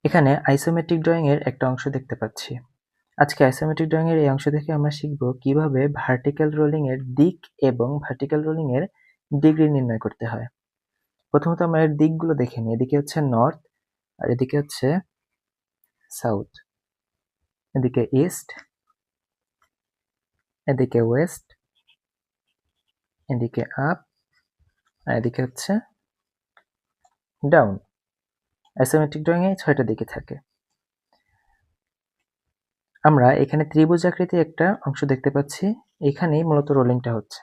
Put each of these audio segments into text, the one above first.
এখানে isometric drawing এর একটা অংশ দেখতে পাচ্ছি। আজকে আইসোমেট্রিক ড্রয়িং এর এই অংশ থেকে আমরা শিখব কিভাবে ভার্টিক্যাল রোলিং এর দিক এবং ভার্টিক্যাল রোলিং এর ডিগ্রি নির্ণয় করতে হয়। প্রথমত আমরা এর দিকগুলো দেখে নিই। এদিকে হচ্ছে নর্থ আর এদিকে হচ্ছে সাউথ, এদিকে ইস্ট, এদিকে ওয়েস্ট, এদিকে আপ আর এদিকে হচ্ছে ডাউন। আইসোমেট্রিক ড্রয়িং এ 6টা দিকে থাকে। আমরা এখানে ত্রিভুজ আকৃতির একটা অংশ দেখতে পাচ্ছি। এখানেই মূলত রোলিংটা হচ্ছে।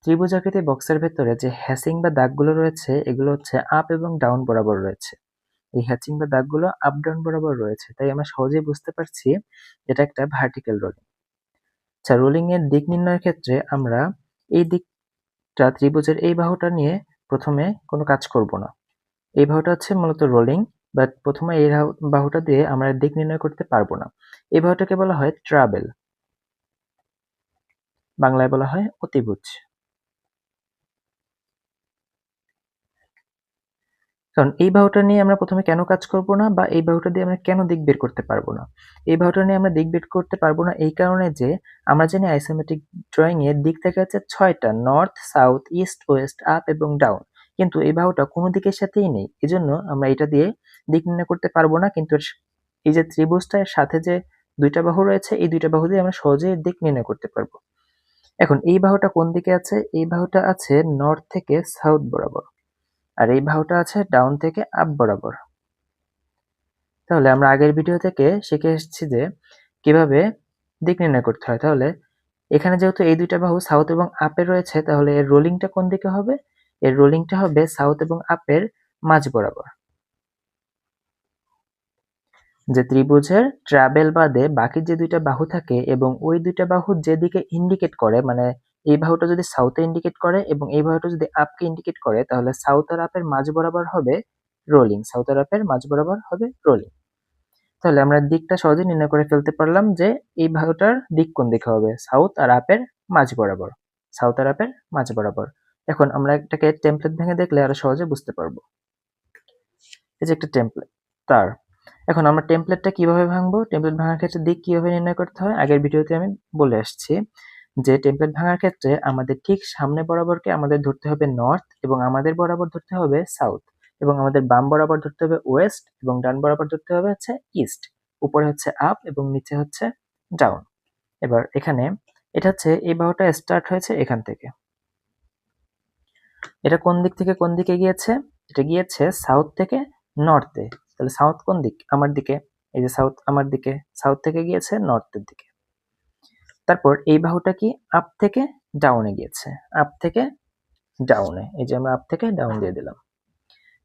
ত্রিভুজ আকৃতির বক্সের ভেতরে যে হ্যাচিং বা দাগগুলো রয়েছে এগুলো হচ্ছে আপ এবং ডাউন বরাবর রয়েছে। এই হ্যাচিং বা দাগগুলো আপ ডাউন বরাবর রয়েছে, তাই আমরা সহজেই বুঝতে পারছি এটা একটা ভার্টিক্যাল রোলিং। আচ্ছা, রোলিং এর দিক নির্ণয়ের ক্ষেত্রে আমরা এই দিকটা ত্রিভুজের এই বাহুটা নিয়ে প্রথমে কোনো কাজ করব না। এই বাহুটা হচ্ছে মূলত রোলিং, বাট প্রথমে এই বাহুটা দিয়ে আমরা দিক নির্ণয় করতে পারবো না। এই বাহুটাকে বলা হয় ট্রাবেল, বাংলায় বলা হয় অতিভুজ। কারণ এই বাহুটা নিয়ে আমরা প্রথমে কেন কাজ করব না বা এই বাহুটা দিয়ে আমরা কেন দিক বের করতে পারবো না। এই বাহুটা নিয়ে আমরা দিক বের করতে পারবো না এই কারণে যে আমরা জানি আইসোমেট্রিক ড্রয়িং এর দিক থেকে হচ্ছে 6টা, north, south, east, west, up এবং ডাউন। কিন্তু এই বাহুটা কোনো দিকের সাথেই নেই, এজন্য আমরা এটা দিয়ে দিক নির্ণয় করতে পারবো না। কিন্তু এই যে ত্রিভুজটার সাথে যে দুইটা বাহু রয়েছে এই দুইটা বাহু দিয়ে আমরা সহজেই দিক নির্ণয় করতে পারবো। এখন এই বাহুটা কোন দিকে আছে? এই বাহুটা আছে নর্থ থেকে সাউথ বরাবর, আর এই বাহুটা আছে ডাউন থেকে আপ বরাবর। তাহলে আমরা আগের ভিডিও থেকে শিখে এসেছি যে কিভাবে দিক নির্ণয় করতে হয়। তাহলে এখানে যেহেতু এই দুইটা বাহু সাউথ এবং আপে রয়েছে, তাহলে এর রোলিংটা কোন দিকে হবে? এর রোলিংটা হবে সাউথ এবং আপের মাঝ বরাবর। যে ত্রিভুজের ট্রাবেল বাদে বাকি যে দুইটা বাহু থাকে এবং ওই দুইটা বাহু যেদিকে ইন্ডিকেট করে, মানে এই বাহুটা যদি সাউথে ইন্ডিকেট করে এবং এই বাহুটা যদি আপকে ইন্ডিকেট করে, তাহলে সাউথ আর আপের মাঝ বরাবর হবে রোলিং। সাউথ আর আপের মাঝ বরাবর হবে রোলিং। তাহলে আমরা দিকটা সহজে নির্ণয় করে ফেলতে পারলাম যে এই বাহুটার দিক কোন দিকে হবে? সাউথ আর আপের মাঝ বরাবর। সাউথ আর আপের মাঝ বরাবর। এখন আমরা এটাকে টেমপ্লেট ভেঙে দেখলে আরো সহজে বুঝতে পারবো। এই যে একটা টেমপ্লেট তার। এখন আমরা টেমপ্লেটটা কিভাবে ভাঙবো? টেমপ্লেট ভাঙার ক্ষেত্রে দিক কিভাবে নির্ণয় করতে হয় আগের ভিডিওতে আমি বলে আসছি যে টেমপ্লেট ভাঙার ক্ষেত্রে আমাদের ঠিক সামনে বরাবরকে আমাদের ধরতে হবে নর্থ এবং আমাদের বরাবর ধরতে হবে সাউথ, এবং আমাদের বাম বরাবর ধরতে হবে ওয়েস্ট এবং ডান বরাবর ধরতে হবে হচ্ছে ইস্ট। উপরে হচ্ছে আপ এবং নিচে হচ্ছে ডাউন। এবার এখানে এটা হচ্ছে এই বাহুটা স্টার্ট হয়েছে এখান থেকে। এটা কোন দিক থেকে কোন দিকে গিয়েছে? এটা গিয়েছে সাউথ থেকে নর্থে। তাহলে সাউথ কোন দিক? আমার দিকে। এই যে সাউথ আমার দিকে, সাউথ থেকে গিয়েছে নর্থের দিকে। তারপর এই বাহুটা কি আপ থেকে ডাউনে গিয়েছে, আপ থেকে ডাউনে। এই যে আমরা আপ থেকে ডাউন দিয়ে দিলাম।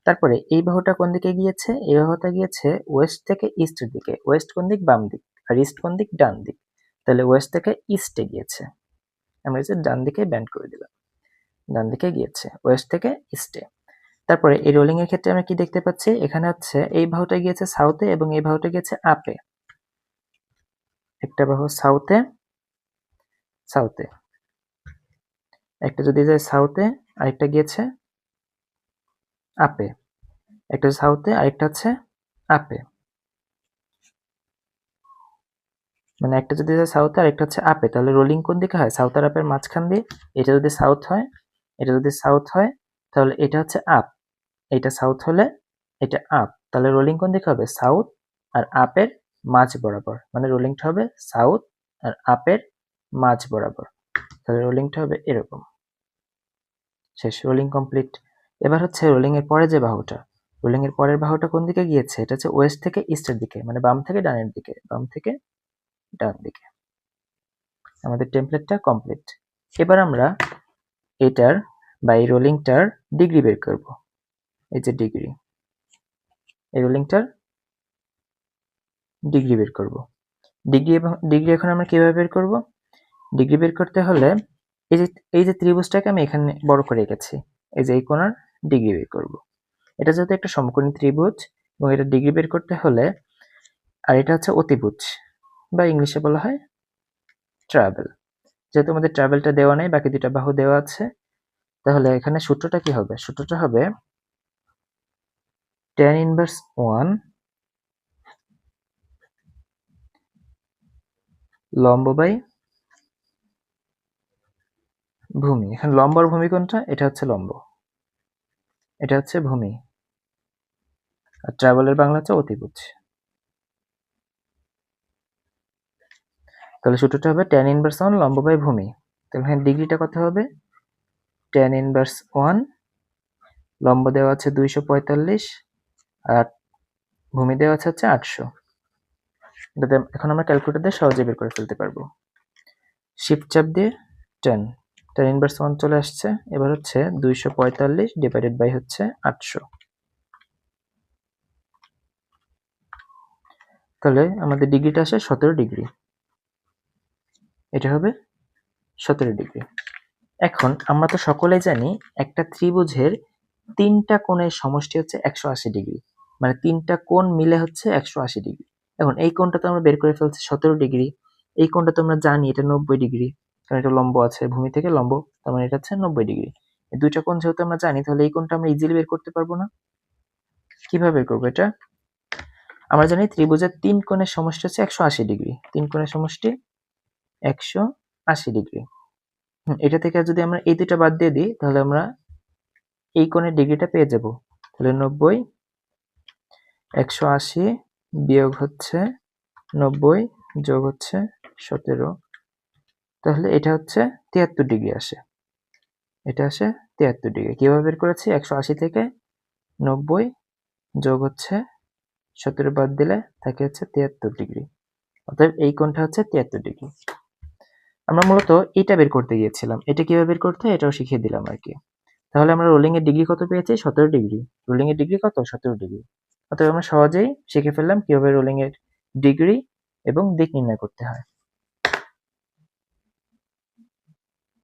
তারপরে এই বাহুটা কোন দিকে গিয়েছে? এই বাহুটা গিয়েছে ওয়েস্ট থেকে ইস্টের দিকে। ওয়েস্ট কোন দিক? বাম দিক। আর ইস্ট কোন দিক? ডান দিক। তাহলে ওয়েস্ট থেকে ইস্টে গিয়েছে। আমরা এই যে ডান দিকে ব্যান্ড করে দিলাম, ডান দিকে গিয়েছে ওয়েস্ট থেকে ইস্টে। তারপরে এই রোলিং এর ক্ষেত্রে আমরা কি দেখতে পাচ্ছি? এখানে হচ্ছে এই বাহুটা গিয়েছে সাউথে এবং এই বাহুটা গিয়েছে আপে। একটা বাহু সাউথে, সাউথে একটা যদি যায় সাউথে, আরেকটা গিয়েছে আপে। একটা সাউথে আরেকটা হচ্ছে আপে, মানে একটা যদি যায় সাউথে আরেকটা হচ্ছে আপে, তাহলে রোলিং কোন দিকে হয়? সাউথ আর আপের মাঝখান দিয়ে। এটা যদি সাউথ হয়, এটা যদি সাউথ হয়, তাহলে এটা হচ্ছে আপ। এটা সাউথ হলে এটা আপ, তাহলে রোলিং কোন দিকে হবে? সাউথ আর আপের মাঝ বরাবর, মানে রোলিংটা হবে সাউথ আর আপের মাঝ বরাবর। তাহলে রোলিংটা হবে এরকম। শেষ, রোলিং কমপ্লিট। এবার হচ্ছে রোলিং এর পরে যে বাহুটা, রোলিং এর পরের বাহুটা কোন দিকে গিয়েছে? এটা হচ্ছে ওয়েস্ট থেকে ইস্টের দিকে, মানে বাম থেকে ডানের দিকে, বাম থেকে ডান দিকে। আমাদের টেমপ্লেটটা কমপ্লিট। এবার আমরা এটার বা এই রোলিংটার ডিগ্রি বের করব। এই যে ডিগ্রি, এই রোলিংটার ডিগ্রি বের করব। ডিগ্রি এখন আমরা কিভাবে বের করব? ডিগ্রি বের করতে হলে এই যে ত্রিভুজটাকে আমি এখানে বড় করে রেখেছি, এই যে এই কোণার ডিগ্রি বের করব। এটা যেহেতু একটা সমকোণী ত্রিভুজ এবং এটা ডিগ্রি বের করতে হলে, আর এটা হচ্ছে অতিভুজ বা ইংলিশে বলা হয় ট্রাবেল। যেহেতু আমাদের ট্রাবেলটা দেওয়া নেই, বাকি দুটা বাহু দেওয়া আছে, তাহলে এখানে সূত্রটা কি হবে? সূত্রটা হবে tan ইনভার্স 1 লম্ব বাই ভূমি। এখানে লম্ব আর ভূমি কোনটা? এটা হচ্ছে লম্ব, এটা হচ্ছে ভূমি। আর ট্রাভেলের বাংলা হচ্ছে অতিভুজ। তাহলে সূত্রটা হবে tan ইনভার্স 1 লম্ব বাই ভূমি। তাহলে এখানে ডিগ্রিটা কত হবে? tan ইনভার্স 1, লম্ব দেওয়া আছে 245 আর ভূমি দেওয়া আছে হচ্ছে 800। এটাতে এখন আমরা ক্যালকুলেটর দিয়ে সহজে বের করে ফেলতে পারবো। শিফট চাপ দিয়ে tan ইনভার্স 1 চলে আসছে। এবার হচ্ছে 245 ডিভাইডেড বাই হচ্ছে 800। তাহলে আমাদের ডিগ্রিটা আসে 17 ডিগ্রি। এটা হবে 17 ডিগ্রি। এখন আমরা তো সকলেই জানি একটা ত্রিভুজের 3টা কোণের সমষ্টি হচ্ছে 180 ডিগ্রি, মানে 3টা কোণ মিলে হচ্ছে 180 ডিগ্রি। এখন এই কোণটা তো আমরা বের করে ফেলছি 17 ডিগ্রি, এই কোণটা তো আমরা জানি এটা 90 ডিগ্রি, কারণ এটা লম্ব আছে, ভূমি থেকে লম্ব, তার মানে এটা হচ্ছে 90 ডিগ্রি। এই দুইটা কোণ যেহেতু আমরা জানি, তাহলে এই কোণটা আমরা ইজিলি বের করতে পারবো না? কিভাবে বের করবো এটা? আমরা জানি ত্রিভুজের 3 কোণের সমষ্টি হচ্ছে 180 ডিগ্রি, 3 কোণের সমষ্টি 180 ডিগ্রি। এটা থেকে যদি আমরা এই দুইটা বাদ দিয়ে দিই, তাহলে আমরা এই কোণের ডিগ্রিটা পেয়ে যাব। তাহলে 90, 180 বিয়োগ হচ্ছে 90 যোগ হচ্ছে 17, তাহলে এটা হচ্ছে 73 ডিগ্রি আসে। এটা আসে 73 ডিগ্রি। কিভাবে বের করেছি? 180 থেকে 90 যোগ হচ্ছে 17 বাদ দিলে থাকে হচ্ছে 73 ডিগ্রি। অতএব এই কোণটা হচ্ছে 73 ডিগ্রি। আমরা মূলত এটা বের করতে গিয়েছিলাম, এটা কিভাবে বের করতে হয় এটাও শিখিয়ে দিলাম আর কি। তাহলে আমরা রোলিং এর ডিগ্রি কত পেয়েছি? 17 ডিগ্রি। রোলিং এর ডিগ্রি কত? 17 ডিগ্রি। অতএব আমরা সহজেই শিখে ফেললাম কিভাবে রোলিং এর ডিগ্রি এবং দিক নির্ণয় করতে হয়।